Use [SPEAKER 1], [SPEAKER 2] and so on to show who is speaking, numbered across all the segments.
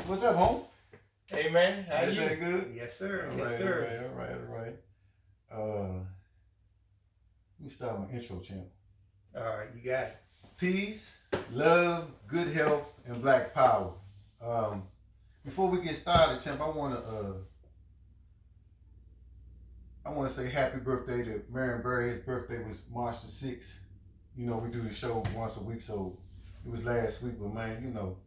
[SPEAKER 1] What's up, home?
[SPEAKER 2] Hey man, how you?
[SPEAKER 1] Everything good?
[SPEAKER 2] Yes sir.
[SPEAKER 1] All
[SPEAKER 2] Yes
[SPEAKER 1] right,
[SPEAKER 2] sir.
[SPEAKER 1] all right. Let me start my intro, champ.
[SPEAKER 2] All right, you got it.
[SPEAKER 1] Peace, love, good health, and black power. Before we get started, champ, I wanna say happy birthday to Marion Berry. His birthday was March the 6th. You know, we do the show once a week, so it was last week, but man, you know,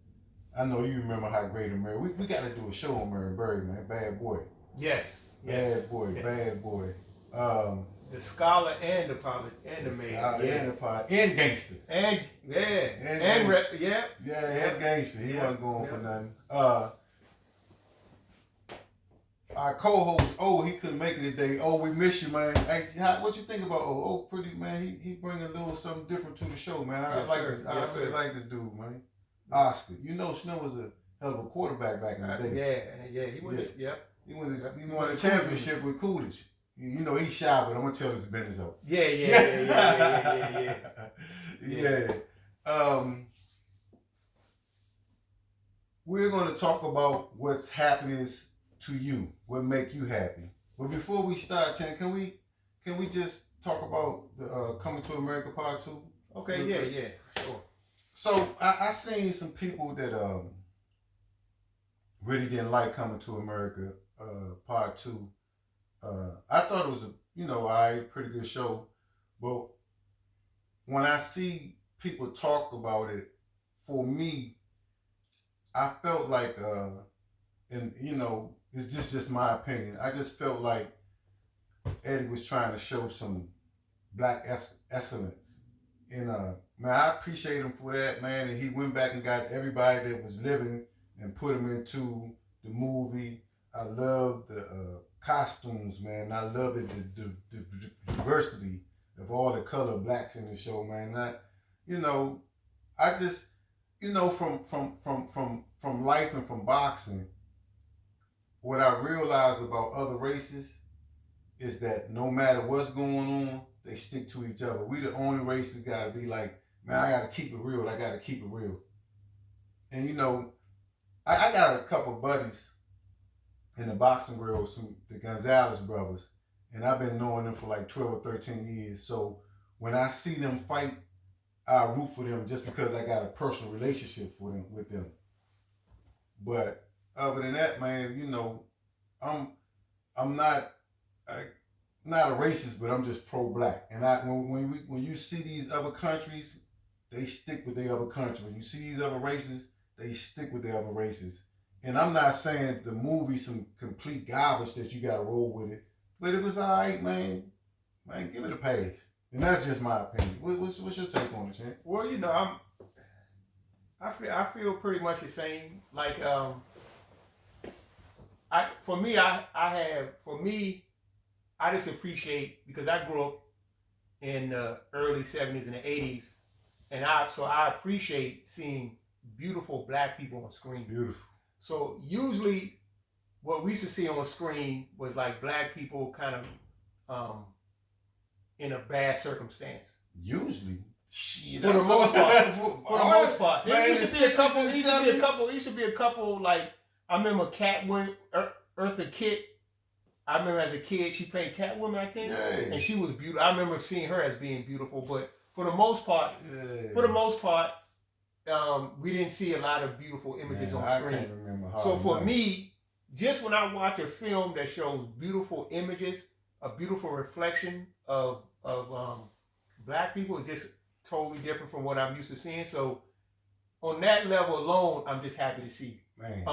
[SPEAKER 1] I know you remember how great Marion. We gotta do a show on Marion Berry, man. Bad boy.
[SPEAKER 2] Yes.
[SPEAKER 1] Bad boy,
[SPEAKER 2] yes.
[SPEAKER 1] bad boy.
[SPEAKER 2] The scholar and the pilot and the mayor.
[SPEAKER 1] And the pod and gangster.
[SPEAKER 2] And
[SPEAKER 1] Yeah, and gangster. He wasn't going for nothing. Our co-host, he couldn't make it today. We miss you, man. Hey, what you think about pretty man. He bring a little something different to the show, man. I really like this dude, man. Oscar. You know, Snow was a hell of a quarterback back in the
[SPEAKER 2] day. Yeah. He won.
[SPEAKER 1] He won a championship with Coolidge. You know he's shy, but I'm gonna tell his business though.
[SPEAKER 2] Yeah.
[SPEAKER 1] We're gonna talk about what's happiness to you, what make you happy. But before we start, Chan, can we just talk about the Coming to America Part 2?
[SPEAKER 2] Okay, yeah, sure.
[SPEAKER 1] So I seen some people that really didn't like Coming to America Part 2. I thought it was a pretty good show, but when I see people talk about it, for me, I felt like, and it's just my opinion. I just felt like Eddie was trying to show some black excellence, and man, I appreciate him for that, man. And he went back and got everybody that was living and put them into the movie. I love the costumes, man. I love the diversity of all the color blacks in the show, man. I just from life and from boxing, what I realized about other races is that no matter what's going on, they stick to each other. We the only races gotta be like, man, I gotta keep it real. I gotta keep it real. And I got a couple buddies in the boxing world, the Gonzalez brothers, and I've been knowing them for like 12 or 13 years. So when I see them fight, I root for them just because I got a personal relationship with them. But other than that, man, I'm not a racist, but I'm just pro-black. And when you see these other countries, they stick with their other country. When you see these other races, they stick with their other races. And I'm not saying the movie's some complete garbage that you gotta roll with it. But if it's all right, man, give it a pass. And that's just my opinion. What's your take on it, Chan?
[SPEAKER 2] Well, I feel pretty much the same. Like I just appreciate, because I grew up in the early 70s and the 80s, and I appreciate seeing beautiful black people on screen.
[SPEAKER 1] Beautiful.
[SPEAKER 2] So usually what we used to see on screen was like black people kind of in a bad circumstance.
[SPEAKER 1] Usually.
[SPEAKER 2] For the most part. There used to be a couple, like, I remember Catwoman, Eartha Kitt. I remember as a kid, she played Catwoman, I think.
[SPEAKER 1] Yay.
[SPEAKER 2] And she was beautiful. I remember seeing her as being beautiful, but for the most part, we didn't see a lot of beautiful images on screen.
[SPEAKER 1] I can't remember how.
[SPEAKER 2] So for me, just when I watch a film that shows beautiful images, a beautiful reflection of black people, is just totally different from what I'm used to seeing. So on that level alone, I'm just happy to see.
[SPEAKER 1] Man.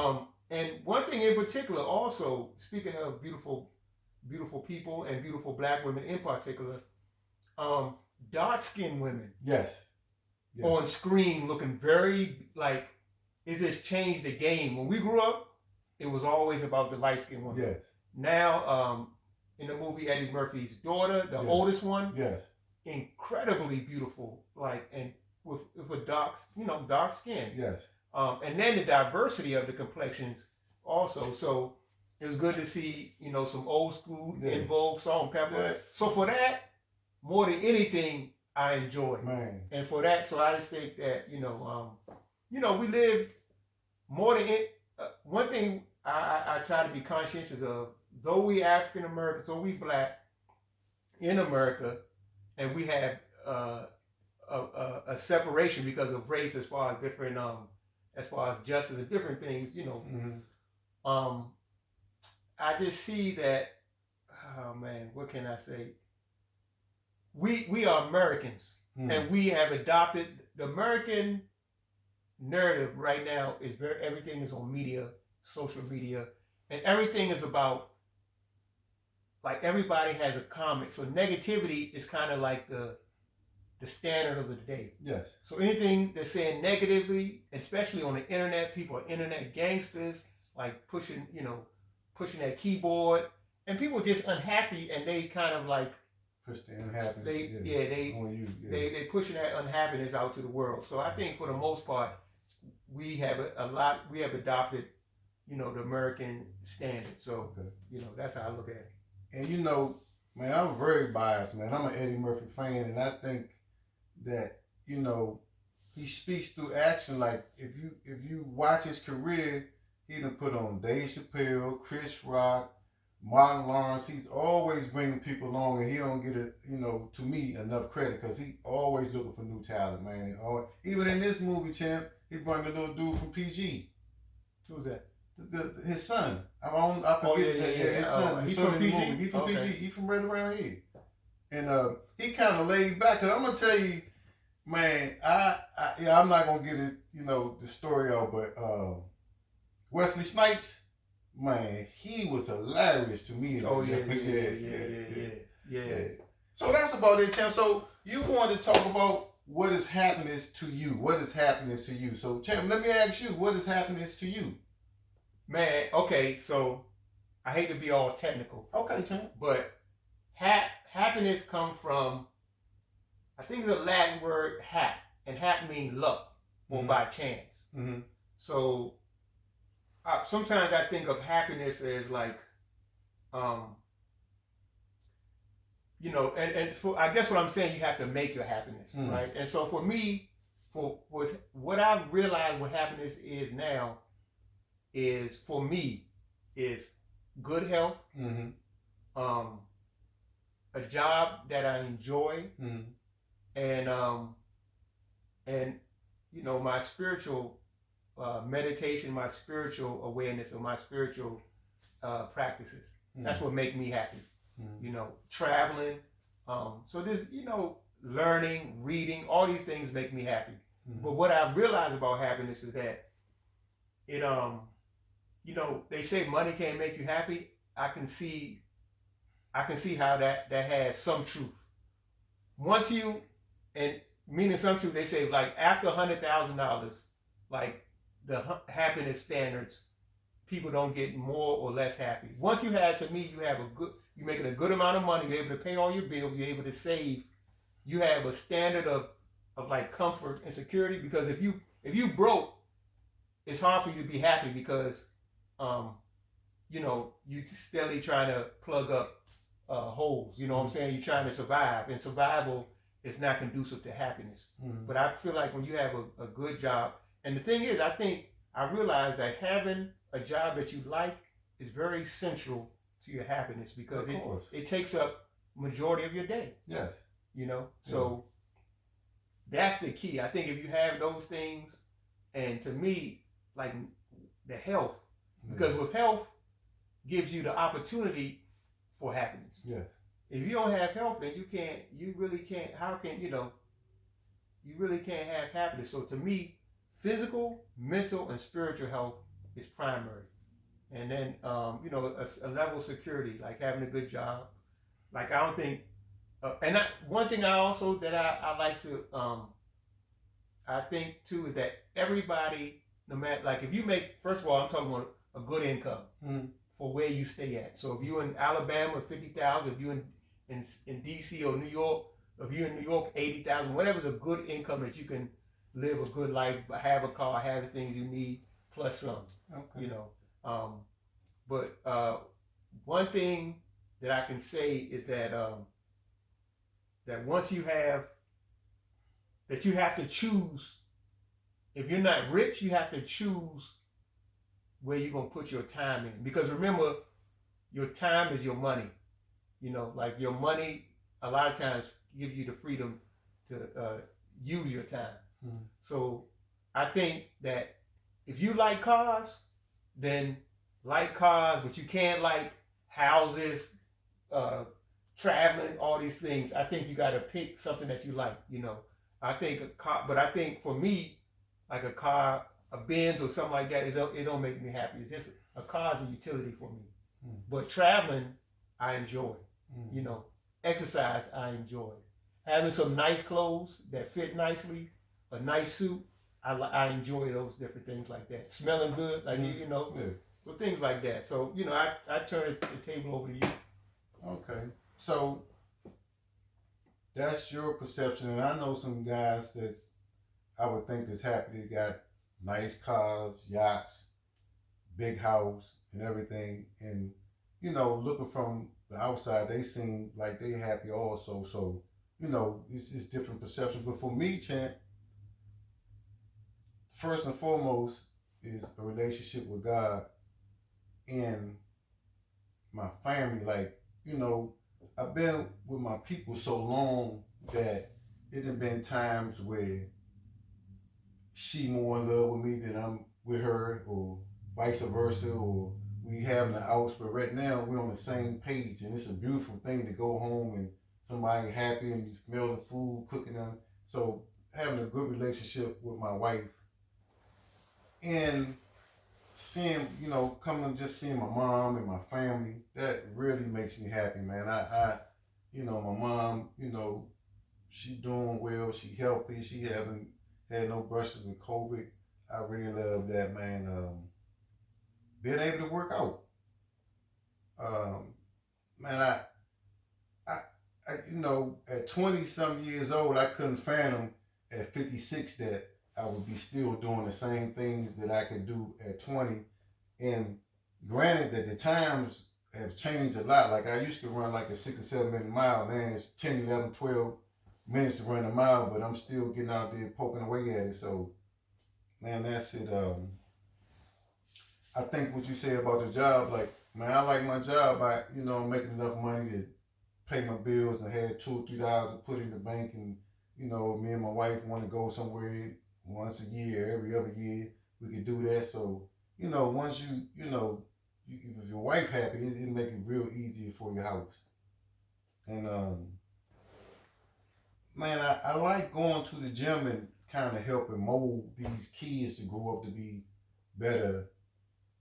[SPEAKER 2] And one thing in particular, also speaking of beautiful people and beautiful black women in particular, dark-skinned women.
[SPEAKER 1] Yes.
[SPEAKER 2] On screen looking very like, it just changed the game. When we grew up, it was always about the light-skinned woman.
[SPEAKER 1] Yes.
[SPEAKER 2] Now, in the movie, Eddie Murphy's daughter, the oldest one,
[SPEAKER 1] yes,
[SPEAKER 2] incredibly beautiful, like, and with a dark skin.
[SPEAKER 1] Yes.
[SPEAKER 2] And then the diversity of the complexions also. So it was good to see, some old school In Vogue, Salt and Pepper.
[SPEAKER 1] Yeah.
[SPEAKER 2] So for that, more than anything, I enjoy.
[SPEAKER 1] Man.
[SPEAKER 2] And for that, so I just think that, we live more than one thing I try to be conscientious of, though we African Americans, though we black in America, and we have a separation because of race as far as different as far as justice and different things, you know. Mm-hmm. I just see that. Oh man, what can I say? We are Americans, and we have adopted the American narrative right now is everything is on media, social media, and everything is about, like, everybody has a comment. So negativity is kind of like the standard of the day.
[SPEAKER 1] Yes.
[SPEAKER 2] So anything that's saying negatively, especially on the internet, people are internet gangsters, like pushing that keyboard, and people are just unhappy, and they kind of like
[SPEAKER 1] push the unhappiness.
[SPEAKER 2] They pushing that unhappiness out to the world. So I think for the most part, we have adopted, the American standard. So that's how I look at it.
[SPEAKER 1] And man, I'm very biased, man. I'm an Eddie Murphy fan, and I think that he speaks through action. Like if you watch his career, he done put on Dave Chappelle, Chris Rock, Martin Lawrence. He's always bringing people along, and he don't get to me, enough credit, because he always looking for new talent, man. And even in this movie, champ, he brought the little dude from PG.
[SPEAKER 2] Who's that?
[SPEAKER 1] His son. I forget. His son.
[SPEAKER 2] He's from PG.
[SPEAKER 1] He's from PG. He's from right around here. And he kind of laid back. Cause I'm gonna tell you, man. I'm not gonna get his, the story out, but Wesley Snipes, man, he was hilarious to me. Yeah. So that's about it, champ. So you wanted to talk about what is happiness to you? What is happiness to you? So, champ, let me ask you, what is happiness to you?
[SPEAKER 2] Man, okay, so I hate to be all technical.
[SPEAKER 1] Okay, champ.
[SPEAKER 2] But happiness comes from, I think, the Latin word hap, and hap means luck or by chance. Mm-hmm. So sometimes I think of happiness as like, and for, I guess what I'm saying, you have to make your happiness, right? And so for me, for what I've realized what happiness is now, is for me is good health, a job that I enjoy, and my spiritual meditation, my spiritual awareness, or my spiritual practices. That's what make me happy. Traveling. So this, learning, reading, all these things make me happy. But what I realize about happiness is that it they say money can't make you happy. I can see how that has some truth. Once you, and meaning some truth, they say like after $100,000, like the happiness standards, people don't get more or less happy. Once you have, to me, you're making a good amount of money, you're able to pay all your bills, you're able to save, you have a standard of like comfort and security. Because if you broke, it's hard for you to be happy, because you steadily trying to plug up holes. You know what I'm saying? You're trying to survive, and survival is not conducive to happiness. But I feel like when you have a good job, and the thing is, I realize that having a job that you like is very central to your happiness, because it takes up majority of your day.
[SPEAKER 1] Yes.
[SPEAKER 2] So that's the key. I think if you have those things, and to me, like the health, because with health gives you the opportunity for happiness.
[SPEAKER 1] Yes.
[SPEAKER 2] If you don't have health, then you really can't have happiness. So to me, physical, mental, and spiritual health is primary. And then, a level of security, like having a good job. Like, I don't think, one thing I also, that I like to, I think too, is that everybody, no matter, like if you make, first of all, I'm talking about a good income for where you stay at. So if you're in Alabama, 50,000, if you're in D.C. or New York, if you're in New York, 80,000, whatever's a good income that you can live a good life, have a car, have the things you need, plus some. Okay. But one thing that I can say is that that once you have, that you have to choose. If you're not rich, you have to choose where you're gonna put your time in. Because remember, your time is your money. You know, like your money, a lot of times give you the freedom to use your time. Mm-hmm. So I think that if you like cars, then like cars, but you can't like houses, uh, traveling, all these things. I think you got to pick something that you like. You know, I think a car, but I think for me, like a car, a Benz or something like that, it don't make me happy. It's just a car is a utility for me. Mm. But traveling, I enjoy. Mm. You know, exercise, I enjoy. Having some nice clothes that fit nicely, a nice suit, I enjoy those different things like that. Smelling good, like you know, yeah. So things like that. So you know, I turn the table over to you.
[SPEAKER 1] Okay, so that's your perception, and I know some guys that's I would think that's happy they got nice cars, yachts, big house, and everything, and you know, looking from the outside, they seem like they happy also. So you know, it's different perceptions. But for me, Chant, first and foremost is a relationship with God and my family. Like, you know, I've been with my people so long that it have been times where she more in love with me than I'm with her, or vice versa, or we having an outs. But right now we're on the same page, and it's a beautiful thing to go home and somebody happy and you smell the food cooking them. So having a good relationship with my wife and seeing, you know, coming just seeing my mom and my family, that really makes me happy, man. I you know, my mom, you know, she doing well, she healthy, she haven't had no brushes with COVID. I really love that, man. Being able to work out. Man, I, you know, at 20 some years old, I couldn't fathom at 56 that I would be still doing the same things that I could do at 20. And granted that the times have changed a lot. Like I used to run like a 6 or 7 minute mile. Now it's 10, 11, 12 minutes to run a mile, but I'm still getting out there poking away at it. So, man, that's it. I think what you said about the job, like, man, I like my job. You know, I'm making enough money to pay my bills and had $2 or $3 to put in the bank. And, you know, me and my wife want to go somewhere once a year, every other year. We could do that. So, you know, once you know, if your wife happy, it make it real easier for your house. And, man, I like going to the gym and kind of helping mold these kids to grow up to be better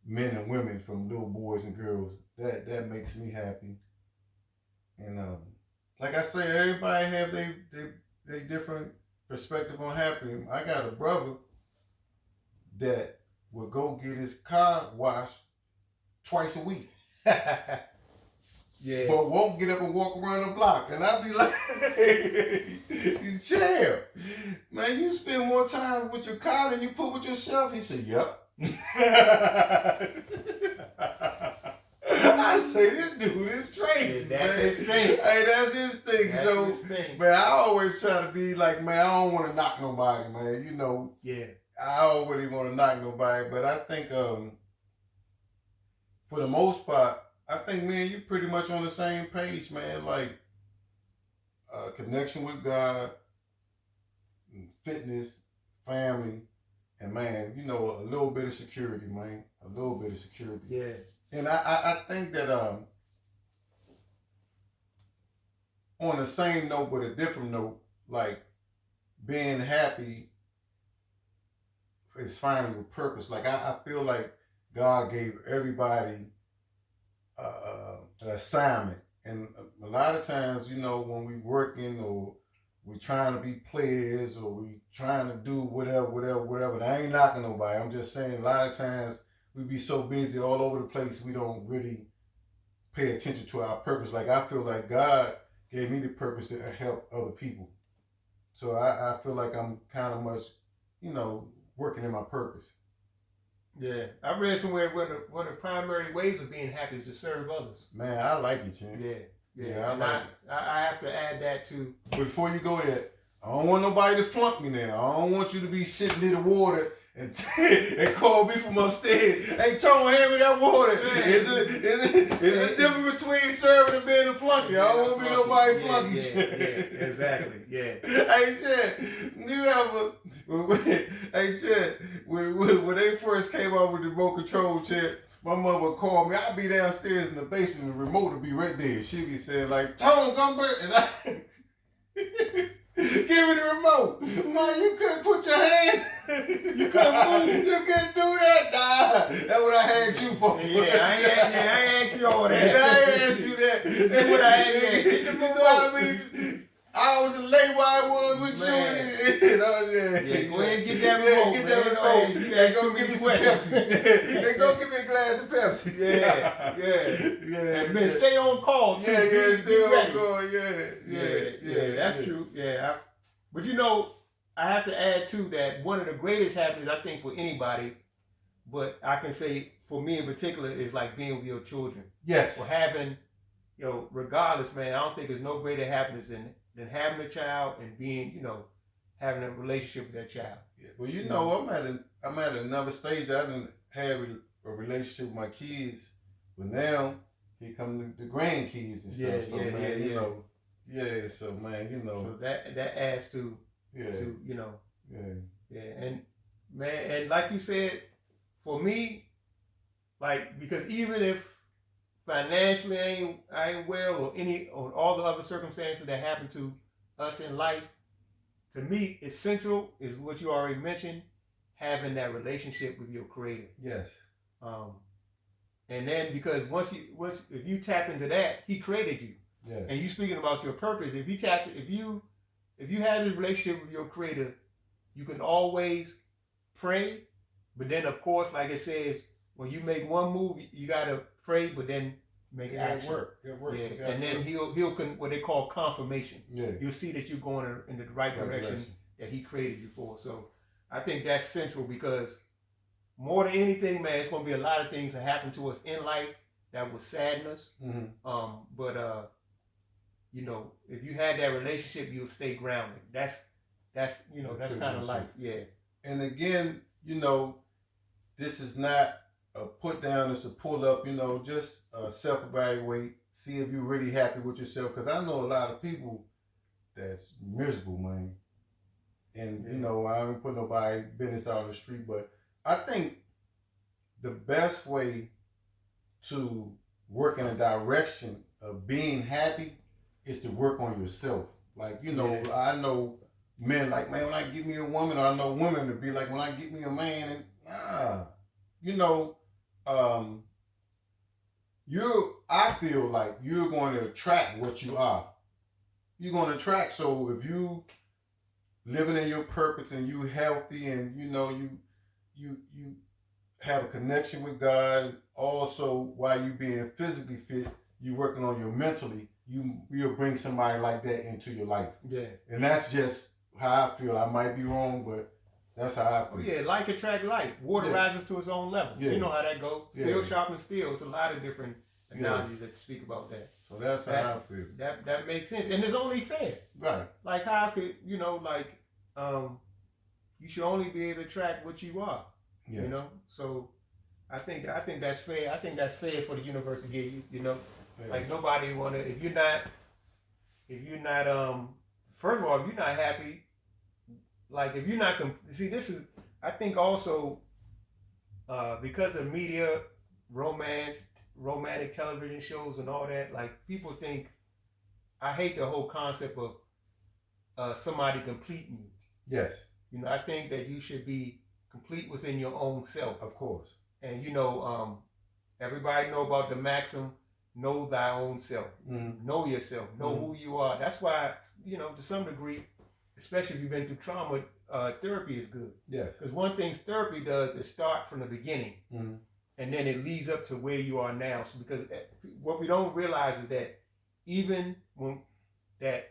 [SPEAKER 1] men and women, from little boys and girls. That makes me happy. And like I say, everybody have they different perspective on happy. I got a brother that will go get his car washed twice a week. Yeah. But won't get up and walk around the block. And I'll be like, chill. Man, you spend more time with your car than you put with yourself. He said, yep. I say, this dude is crazy. Yeah, that's his thing. Hey, that's his thing. That's so, his thing. Man, I always try to be like, man, I don't want to knock nobody, man. You know. Yeah. I don't really want to knock nobody, but I think for the most part, I think, man, you pretty much on the same page, man. Like, connection with God, fitness, family, and, man, you know, a little bit of security, man. A little bit of security. Yeah. And I think that on the same note, but a different note, like being happy is finding with purpose. Like I feel like God gave everybody an assignment. And a lot of times, you know, when we working or we trying to be players or we trying to do whatever, and I ain't knocking nobody. I'm just saying a lot of times we be so busy all over the place, we don't really pay attention to our purpose. Like I feel like God gave me the purpose to help other people. So I feel like I'm kind of much, you know, working in my purpose.
[SPEAKER 2] Yeah, I read somewhere one of the primary ways of being happy is to serve others.
[SPEAKER 1] Man, I like it, Chan.
[SPEAKER 2] Yeah, I have to add that too.
[SPEAKER 1] But before you go there, I don't want nobody to flunk me now. I don't want you to be sitting near the water and called me from upstairs. Hey, Tone, hand me that water. Is it different between serving and being a flunky? I don't want to be nobody flunky.
[SPEAKER 2] Yeah, exactly. Yeah.
[SPEAKER 1] Hey, shit, you ever? Hey, shit, when they first came out with the remote control chair, my mother would call me. I'd be downstairs in the basement, the remote would be right there. She'd be saying like, Tone, come back, and I give me the remote. Man, you couldn't put your hand. You couldn't move. You couldn't do that. Nah, that's what I asked you for.
[SPEAKER 2] Yeah, I ain't asked you all that.
[SPEAKER 1] I ain't asked you that.
[SPEAKER 2] That's what I asked you.
[SPEAKER 1] You know how many hours late while I was with you.
[SPEAKER 2] Yeah, go ahead and get that remote.
[SPEAKER 1] Get that remote. They gonna give me some Pepsi. They gonna give me a glass of Pepsi.
[SPEAKER 2] Yeah. And man, stay on call too.
[SPEAKER 1] Stay on call.
[SPEAKER 2] Yeah. That's true. Yeah. But you know, I have to add too that one of the greatest happiness I think for anybody, but I can say for me in particular, is like being with your children.
[SPEAKER 1] Yes.
[SPEAKER 2] Or having, regardless, man, I don't think there's no greater happiness than having a child and being, having a relationship with that child.
[SPEAKER 1] Yeah, well, you know, I'm at another stage. I didn't have a relationship with my kids, but now here come the grandkids and stuff. So
[SPEAKER 2] So that adds to and man, and like you said, for me, like, because even if financially I ain't well, or all the other circumstances that happen to us in life, to me, essential is what you already mentioned, having that relationship with your Creator.
[SPEAKER 1] Yes.
[SPEAKER 2] And then because if you tap into that, He created you.
[SPEAKER 1] Yeah.
[SPEAKER 2] And you speaking about your purpose, if you have a relationship with your Creator, you can always pray. But then, of course, like it says, when you make one move, you gotta pray, but then make action.
[SPEAKER 1] Work.
[SPEAKER 2] Yeah. And then he'll what they call confirmation.
[SPEAKER 1] Yeah.
[SPEAKER 2] You'll see that you're going in the right direction that He created you for. So I think that's central, because more than anything, man, it's gonna be a lot of things that happen to us in life that will sadden us.
[SPEAKER 1] Mm-hmm.
[SPEAKER 2] But if you had that relationship, you'll stay grounded. That's kind of life. Yeah.
[SPEAKER 1] And again, this is not a put down, it's a pull up, just self-evaluate, see if you're really happy with yourself. Because I know a lot of people that's miserable, man. And, I haven't put nobody business out on the street, but I think the best way to work in a direction of being happy is to work on yourself. Like, I know men like, man, when I get me a woman, or I know women to be like, when I get me a man, and I feel like you're going to attract what you are. You're going to attract. So if you living in your purpose and you healthy and you have a connection with God, also while you being physically fit, you working on your mentally, you'll bring somebody like that into your life.
[SPEAKER 2] Yeah.
[SPEAKER 1] And that's just how I feel. I might be wrong, but that's how I feel.
[SPEAKER 2] Yeah, like attract like. Water rises to its own level. Yeah. You know how that goes. Steel sharpens steel. It's a lot of different analogies that speak about that.
[SPEAKER 1] So that's how I feel.
[SPEAKER 2] That makes sense. And it's only fair.
[SPEAKER 1] Right.
[SPEAKER 2] Like, how could, you should only be able to attract what you are. Yeah. So I think that's fair. I think that's fair for the universe to give you, Yeah. Like, nobody wanna, if you're not first of all, if you're not happy, like, if you're not, this is, I think also, because of media, romantic television shows and all that, like, people think, I hate the whole concept of somebody completing you.
[SPEAKER 1] Yes.
[SPEAKER 2] I think that you should be complete within your own self.
[SPEAKER 1] Of course.
[SPEAKER 2] And, everybody know about the maxim, know thy own self. Mm-hmm. Know yourself. Know who you are. That's why, to some degree, especially if you've been through trauma, therapy is good.
[SPEAKER 1] Yes.
[SPEAKER 2] Because one thing therapy does is start from the beginning. Mm-hmm. And then it leads up to where you are now. So because what we don't realize is that even for the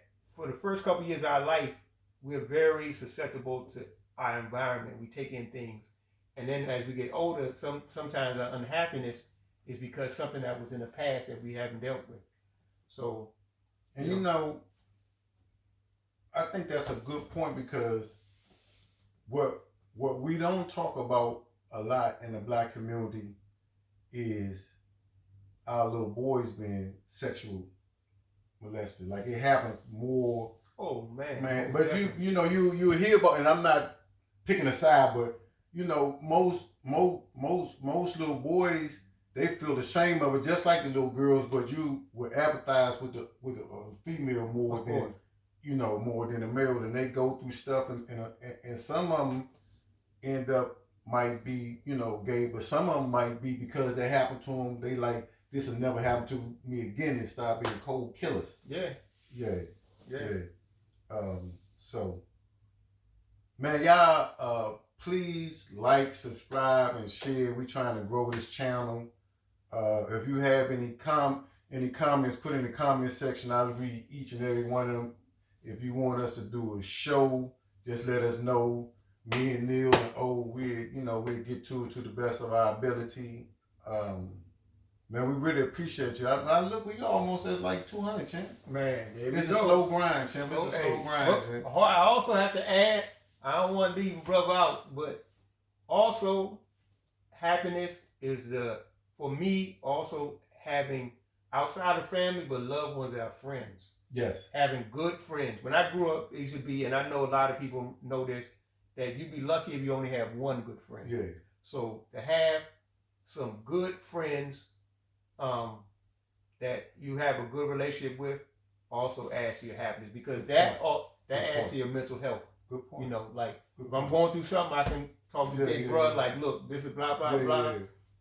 [SPEAKER 2] first couple of years of our life, we're very susceptible to our environment. We take in things. And then as we get older, sometimes our unhappiness is because something that was in the past that we haven't dealt with. So,
[SPEAKER 1] and I think that's a good point, because what what we don't talk about a lot in the black community is our little boys being sexual molested. Like it happens more.
[SPEAKER 2] Oh man,
[SPEAKER 1] Man,
[SPEAKER 2] oh,
[SPEAKER 1] but
[SPEAKER 2] definitely.
[SPEAKER 1] you hear about, and I'm not picking a side, but most little boys, they feel the shame of it, just like the little girls. But you would empathize with the female more than more than the male, and they go through stuff, and some of them end up might be gay, but some of them might be because that happened to them. They like, this will never happen to me again, and start being cold killers.
[SPEAKER 2] Yeah.
[SPEAKER 1] Yeah.
[SPEAKER 2] Yeah.
[SPEAKER 1] Yeah. So, man, y'all, please like, subscribe, and share. We trying to grow this channel. If you have any comments, put in the comment section. I'll read each and every one of them. If you want us to do a show, just let us know. Me and Neil and we'll get to it to the best of our ability. Man, we really appreciate you. I look, we almost at like 200, champ.
[SPEAKER 2] Man,
[SPEAKER 1] it's a slow grind, champ. It's a slow grind, champ.
[SPEAKER 2] I also have to add, I don't want to leave brother out, but also happiness is for me, also having outside of family, but loved ones that are friends.
[SPEAKER 1] Yes.
[SPEAKER 2] Having good friends. When I grew up, it used to be, and I know a lot of people know this, that you'd be lucky if you only have one good friend.
[SPEAKER 1] Yeah.
[SPEAKER 2] So to have some good friends that you have a good relationship with also adds to your happiness, because that adds to your mental health.
[SPEAKER 1] Good point.
[SPEAKER 2] Like if I'm going through something, I can talk to big brother, like, look, this is blah blah blah. Yeah.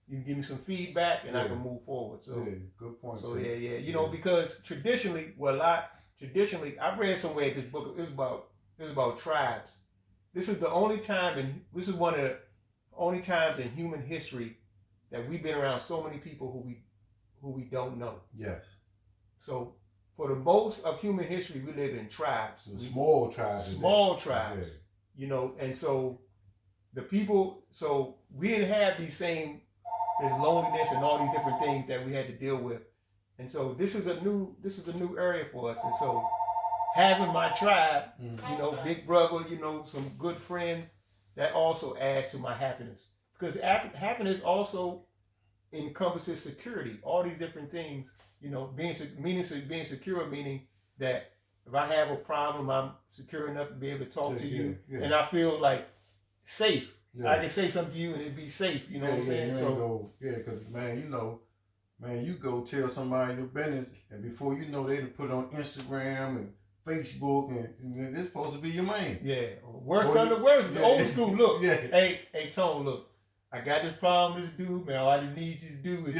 [SPEAKER 2] You can give me some feedback, and I can move forward. So
[SPEAKER 1] good point.
[SPEAKER 2] So because traditionally, I've read somewhere this book is about tribes. This is one of the only times in human history that we've been around so many people who we don't know.
[SPEAKER 1] Yes.
[SPEAKER 2] So for the most of human history, we live in tribes.
[SPEAKER 1] Small tribes.
[SPEAKER 2] Yeah. And so the people, so we didn't have this loneliness and all these different things that we had to deal with. And so this is a new area for us. And so having my tribe, big brother, some good friends, that also adds to my happiness. Because happiness also encompasses security, all these different things, being secure, meaning that if I have a problem, I'm secure enough to be able to talk to you, and I feel like safe. Yeah. I can say something to you and it'd be safe, what I'm saying?
[SPEAKER 1] Because man, you go tell somebody your business, and before you know, they put it on Instagram and Facebook, and it's supposed to be your man.
[SPEAKER 2] Yeah. Worst come to worst, the old school look. Yeah. Hey, Tone, look. I got this problem with this dude, man. All I need you to do is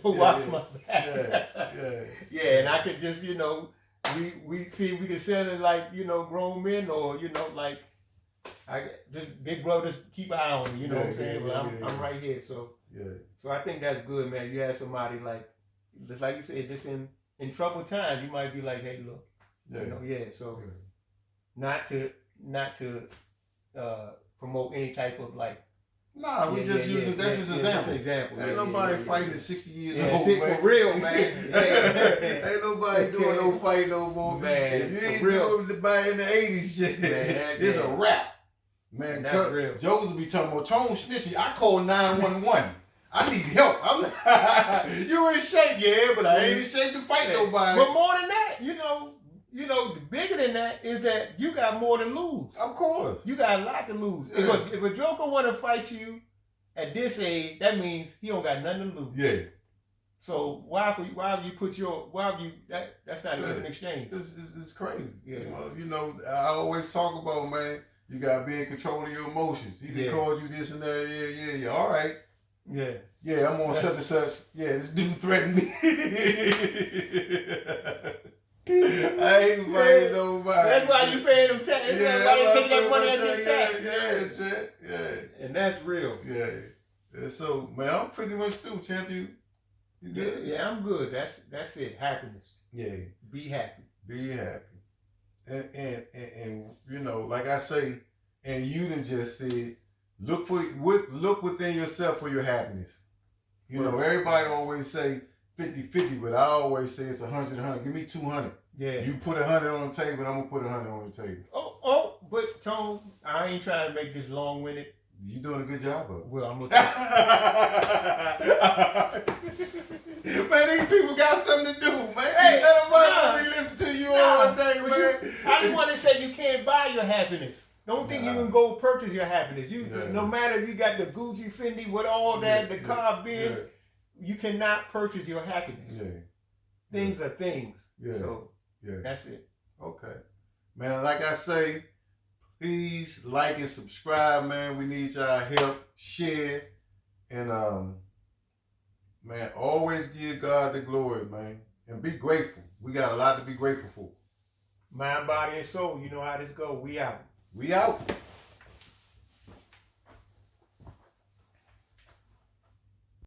[SPEAKER 2] watch my back. Yeah, and I could just, we can sell it like, grown men, or, like, just big brother, just keep an eye on me, what I'm saying? But I'm right here, so. Yeah. So I think that's good, man. You have somebody like, just like you said, just in troubled times, you might be like, hey, look, so not to promote any type of like.
[SPEAKER 1] Nah, we just using that's just an example. Ain't nobody fighting at 60 years old.
[SPEAKER 2] That's it for real, man.
[SPEAKER 1] Ain't nobody doing no fight no more. Man, if you ain't doing it by in the 80s shit, it's a wrap. Man,
[SPEAKER 2] that's real.
[SPEAKER 1] Jokers will be talking about Tone snitchy. I call 911. I need help. You in shape, but I ain't in shape to fight nobody.
[SPEAKER 2] But more than that, bigger than that is that you got more to lose.
[SPEAKER 1] Of course.
[SPEAKER 2] You got a lot to lose. Yeah. If a joker want to fight you at this age, that means he don't got nothing to lose.
[SPEAKER 1] Yeah.
[SPEAKER 2] So that's not even an exchange.
[SPEAKER 1] It's crazy.
[SPEAKER 2] Yeah.
[SPEAKER 1] I always talk about, man, you got to be in control of your emotions. He calls you this and that. Yeah. All right.
[SPEAKER 2] Yeah.
[SPEAKER 1] Yeah, I'm on such and such. Yeah, this dude threatened me. I ain't fighting nobody.
[SPEAKER 2] That's why you paying them tax. That's why they taking that money out of your tax.
[SPEAKER 1] Yeah.
[SPEAKER 2] And that's real.
[SPEAKER 1] Yeah. And so, man, I'm pretty much through, champ. You good?
[SPEAKER 2] Yeah, I'm good. That's it. Happiness.
[SPEAKER 1] Yeah.
[SPEAKER 2] Be happy.
[SPEAKER 1] Be happy. And like I say, and you done just said, look within yourself for your happiness. Everybody always say 50-50, but I always say it's 100-100. Give me 200.
[SPEAKER 2] Yeah.
[SPEAKER 1] You put 100 on the table, I'm gonna put 100 on the table.
[SPEAKER 2] but Tone, I ain't trying to make this long-winded.
[SPEAKER 1] You doing a good job of it.
[SPEAKER 2] Well, I'm looking.
[SPEAKER 1] Man, these people got something to do, man.
[SPEAKER 2] Hey,
[SPEAKER 1] Ain't nobody be listening to you all day, man.
[SPEAKER 2] I just want to say you can't buy your happiness. Don't think you can go purchase your happiness. No matter if you got the Gucci, Fendi, with all that, the car, Benz, you cannot purchase your happiness.
[SPEAKER 1] Yeah.
[SPEAKER 2] Things are things.
[SPEAKER 1] Yeah.
[SPEAKER 2] So that's it.
[SPEAKER 1] Okay. Man, like I say, please like and subscribe, man. We need y'all help. Share. And man, always give God the glory, man. And be grateful. We got a lot to be grateful for.
[SPEAKER 2] Mind, body, and soul. You know how this go. We out.
[SPEAKER 1] We out.